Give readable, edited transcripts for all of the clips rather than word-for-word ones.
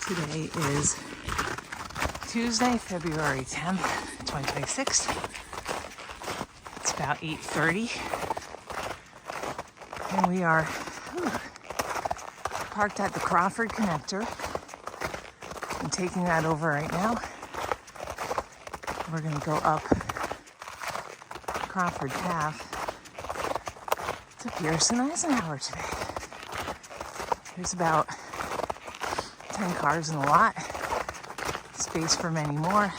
Today is Tuesday, February 10th, 2026. It's about 8:30. And we are parked at the Crawford Connector. I'm taking that over right now. We're going to go up Crawford Path to Pierce and Eisenhower today. There's about 10 cars in the lot, space for many more.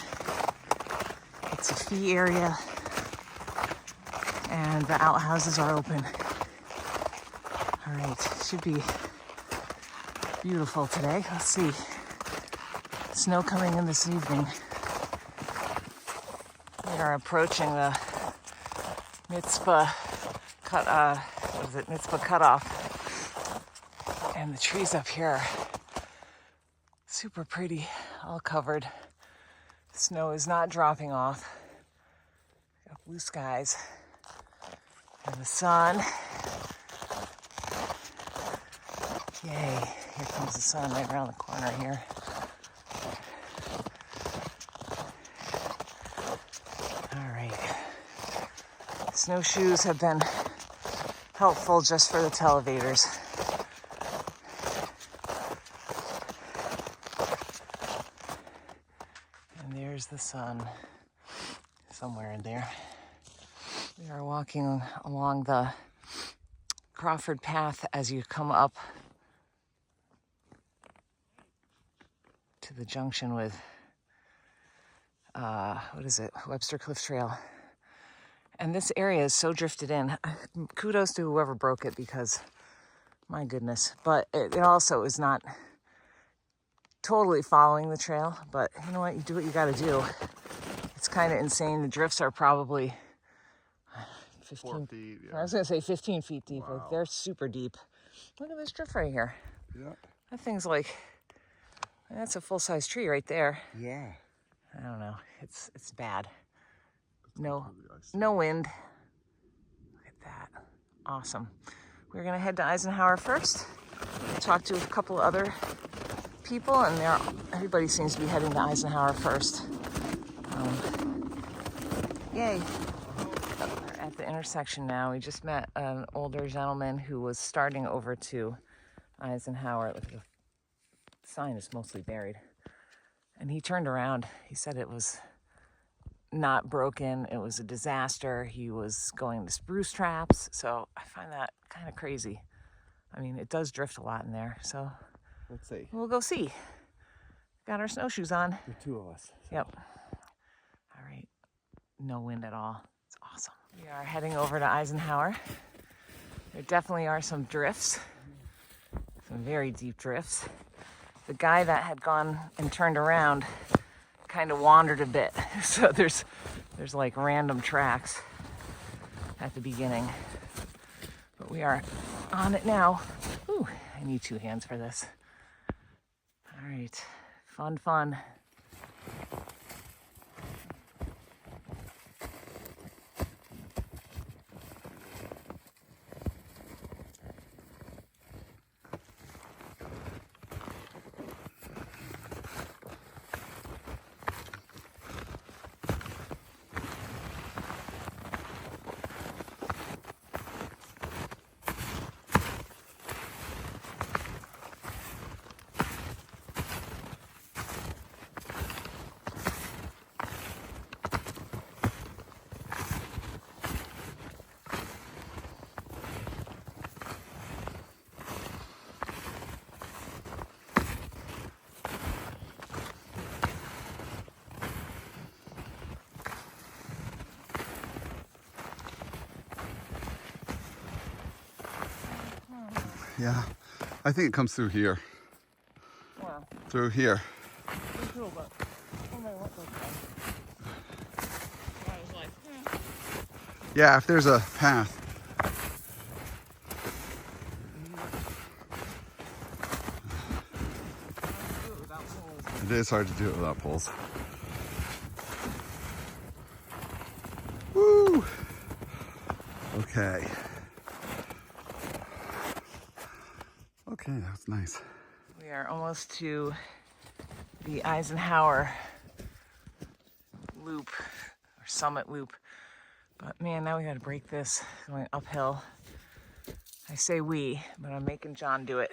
It's a fee area, and the outhouses are open. All right, should be beautiful today. Let's see. Snow coming in this evening. We are approaching the Mitzvah cutoff, and the trees up here are super pretty, all covered. Snow is not dropping off. Got blue skies and the sun. Yay, here comes the sun right around the corner here. All right. Snowshoes have been helpful just for the televators. And there's the sun somewhere in there. We are walking along the Crawford Path as you come up to the junction with, Webster Cliff Trail. And this area is so drifted in. Kudos to whoever broke it, because my goodness. But it also is not totally following the trail. But you know what? You do what you got to do. It's kind of insane. The drifts are probably 15 4 feet. Yeah. I was going to say 15 feet deep. Wow. Like, they're super deep. Look at this drift right here. Yeah. That thing's like, that's a full-size tree right there. Yeah. I don't know. It's bad. No wind. Look at that. Awesome. We're going to head to Eisenhower first. Talk to a couple other people, and everybody seems to be heading to Eisenhower first. Yay. We're at the intersection now. We just met an older gentleman who was starting over to Eisenhower. Look, the sign is mostly buried. And he turned around. He said it was not broken. It was a disaster. He was going to spruce traps. So I find that kind of crazy. I mean, it does drift a lot in there. So Let's see. we'll go see. Got our snowshoes on. The two of us. So. Yep. All right. No wind at all. It's awesome. We are heading over to Eisenhower. There definitely are some drifts. Some very deep drifts. The guy that had gone and turned around kind of wandered a bit. So there's like random tracks at the beginning. But we are on it now. Ooh, I need 2 hands for this. All right, fun. Yeah. I think it comes through here. Wow. Through here. Pretty cool, but I don't know what those are. I was like, Yeah, if there's a path. It is hard to do it without poles. Woo! Okay. Okay, that's nice. We are almost to the Eisenhower loop or summit loop. But man, now we gotta break this going uphill. I say we, but I'm making John do it.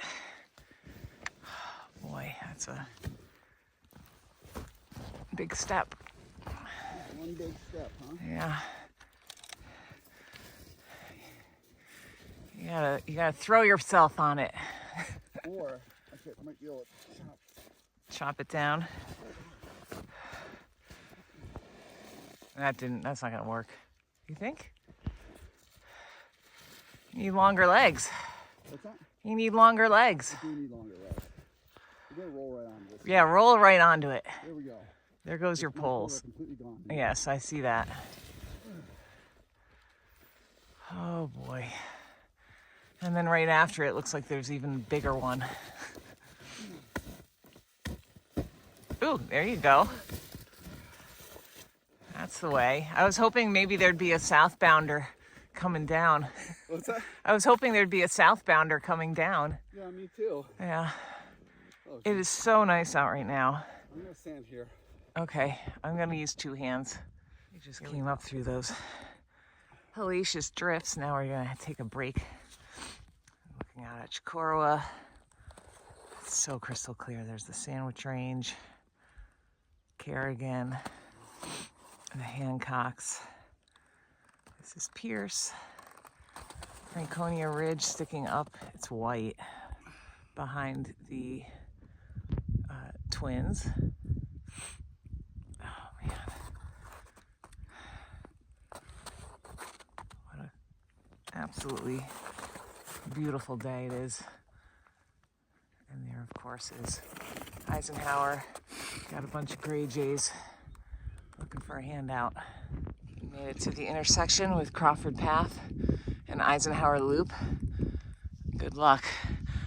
Boy, that's a big step. One big step, huh? Yeah. You gotta throw yourself on it. Or I might be able to Chop it down. That's not gonna work. You think? You need longer legs. What's that? You need longer legs. I do need longer legs. We're gonna roll right onto this. Yeah, roll right onto it. There we go. There goes your poles. Completely gone. Yes, I see that. Oh boy. And then right after it looks like there's even a bigger one. Ooh, there you go. That's the way. I was hoping maybe there'd be a southbounder coming down. What's that? I was hoping there'd be a southbounder coming down. Yeah, me too. Yeah. Oh, It is so nice out right now. I'm gonna stand here. Okay, I'm gonna use two hands. We just came up through those hellacious drifts. Now we're gonna take a break. Looking out at Chicorowa. It's so crystal clear. There's the Sandwich Range, Kerrigan, and the Hancocks. This is Pierce. Franconia Ridge sticking up. It's white behind the Twins. Oh man. What an absolutely beautiful day it is. And there, of course, is Eisenhower. Got a bunch of gray jays looking for a handout. Made it to the intersection with Crawford Path and Eisenhower Loop. Good luck.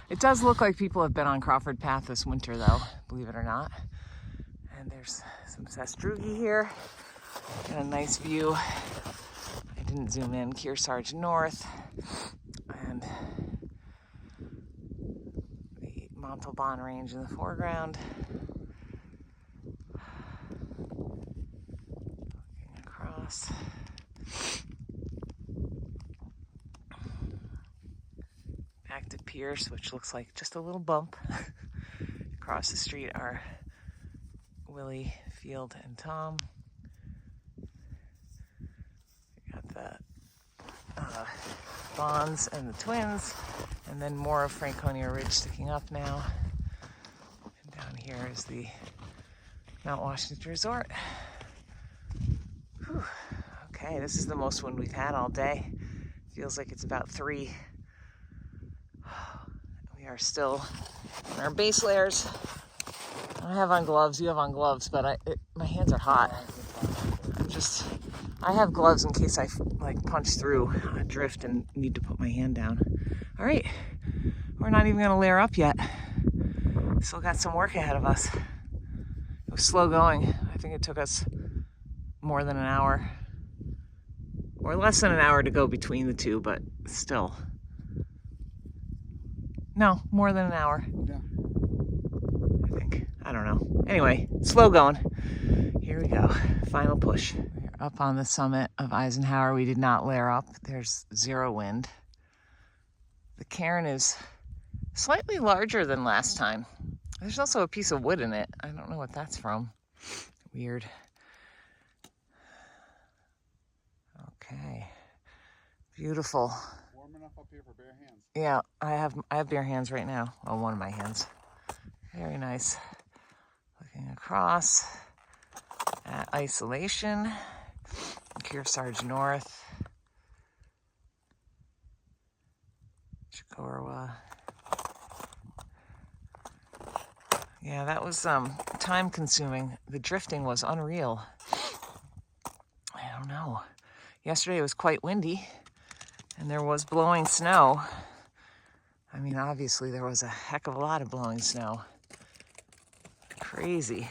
It does look like people have been on Crawford Path this winter, though, believe it or not. And there's some sastrugi here. Got a nice view. I didn't zoom in. Kearsarge North. And the Montalban Range in the foreground. Looking across. Back to Pierce, which looks like just a little bump. Across the street are Willie, Field, and Tom. We got the Bonds and the Twins, and then more of Franconia Ridge sticking up now. And down here is the Mount Washington Resort. Whew. Okay, this is the most wind we've had all day. Feels like it's about 3. We are still in our base layers. I have on gloves, you have on gloves, but my hands are hot. I have gloves in case I punch through a drift and need to put my hand down. All right, we're not even gonna layer up yet. Still got some work ahead of us. It was slow going. I think it took us more than an hour, or less than an hour to go between the two, but still. No, more than an hour. Yeah. I think. I don't know. Anyway, slow going. Here we go. Final push. We're up on the summit of Eisenhower. We did not layer up. There's zero wind. The cairn is slightly larger than last time. There's also a piece of wood in it. I don't know what that's from. Weird. Okay. Beautiful. Warm enough up here for bare hands. Yeah, I have bare hands right now. Oh, one of my hands. Very nice. Looking across at Isolation, Kearsarge North, Chicorowa. Yeah, that was time consuming. The drifting was unreal. I don't know. Yesterday it was quite windy and there was blowing snow. I mean, obviously there was a heck of a lot of blowing snow. Crazy.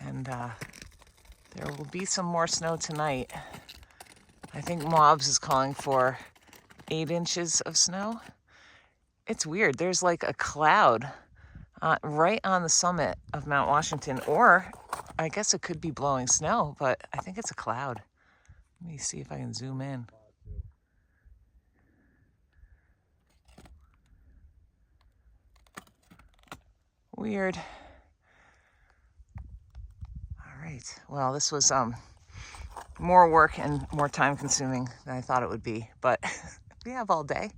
And there will be some more snow tonight. I think Mobs is calling for 8 inches of snow. It's weird. There's like a cloud right on the summit of Mount Washington, or I guess it could be blowing snow, but I think it's a cloud. Let me see if I can zoom in. Weird. All right. Well, this was more work and more time consuming than I thought it would be, but we have all day.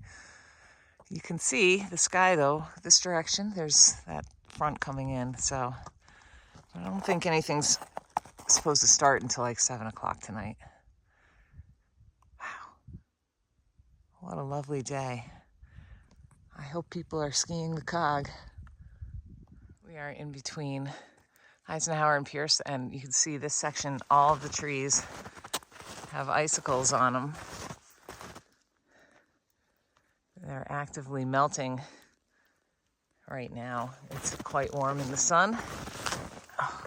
You can see the sky though, this direction. There's that front coming in, so I don't think anything's supposed to start until like 7 o'clock tonight. Wow. What a lovely day. I hope people are skiing the cog. We are in between Eisenhower and Pierce, and you can see this section, all of the trees have icicles on them. They're actively melting right now. It's quite warm in the sun. Oh.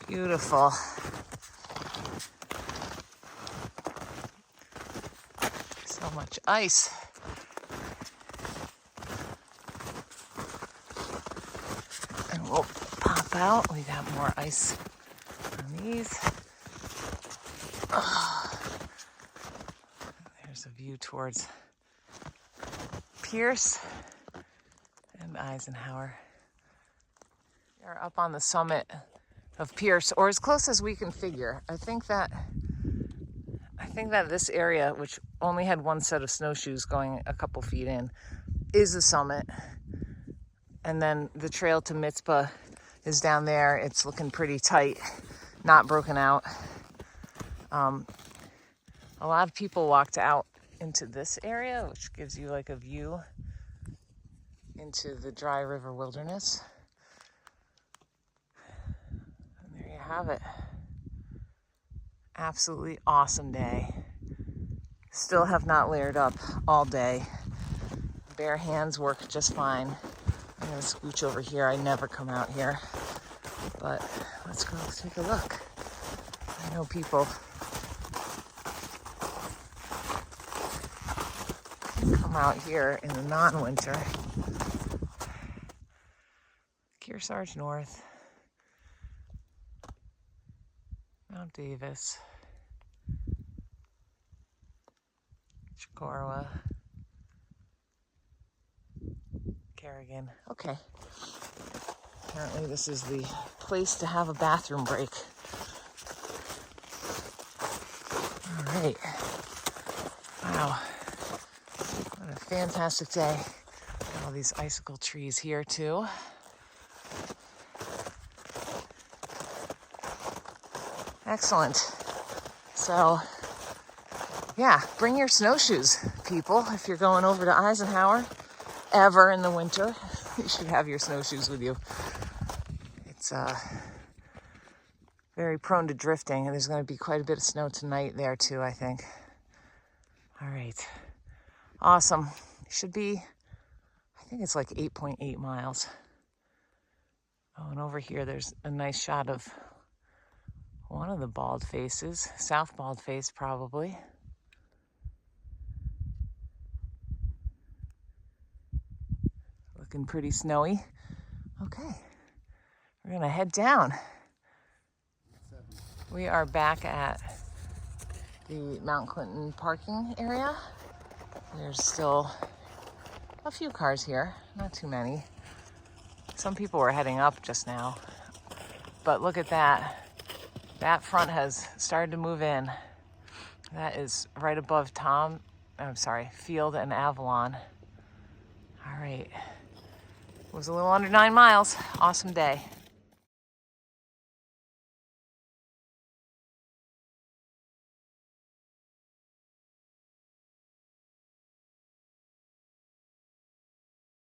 Beautiful. So much ice. And we'll pop out. We got more ice on these. Oh. There's a view towards Pierce and Eisenhower. We are up on the summit of Pierce, or as close as we can figure. I think that this area, which only had one set of snowshoes going a couple feet in, is the summit. And then the trail to Mitzpah is down there. It's looking pretty tight, not broken out. A lot of people walked out into this area, which gives you like a view into the dry river wilderness. And there you have it. Absolutely awesome day. Still have not layered up all day. Bare hands work just fine. I'm gonna scooch over here. I never come out here, but let's go take a look. I know people come out here in the non-winter. Kearsarge North, Mount Davis, Chicorowa, Kerrigan. Okay. Apparently this is the place to have a bathroom break. All right. Wow. What a fantastic day. Got all these icicle trees here too. Excellent. So, yeah, bring your snowshoes, people. If you're going over to Eisenhower ever in the winter, you should have your snowshoes with you. It's very prone to drifting, and there's going to be quite a bit of snow tonight there too, I think. All right. Awesome. Should be, I think it's like 8.8 miles. Oh, and over here there's a nice shot of one of the bald faces, South Bald Face probably. Looking pretty snowy. Okay, we're gonna head down. We are back at the Mount Clinton parking area. There's still a few cars here, not too many. Some people were heading up just now, but look at that. That front has started to move in. That is right above Field and Avalon. All right. It was a little under 9 miles. Awesome day.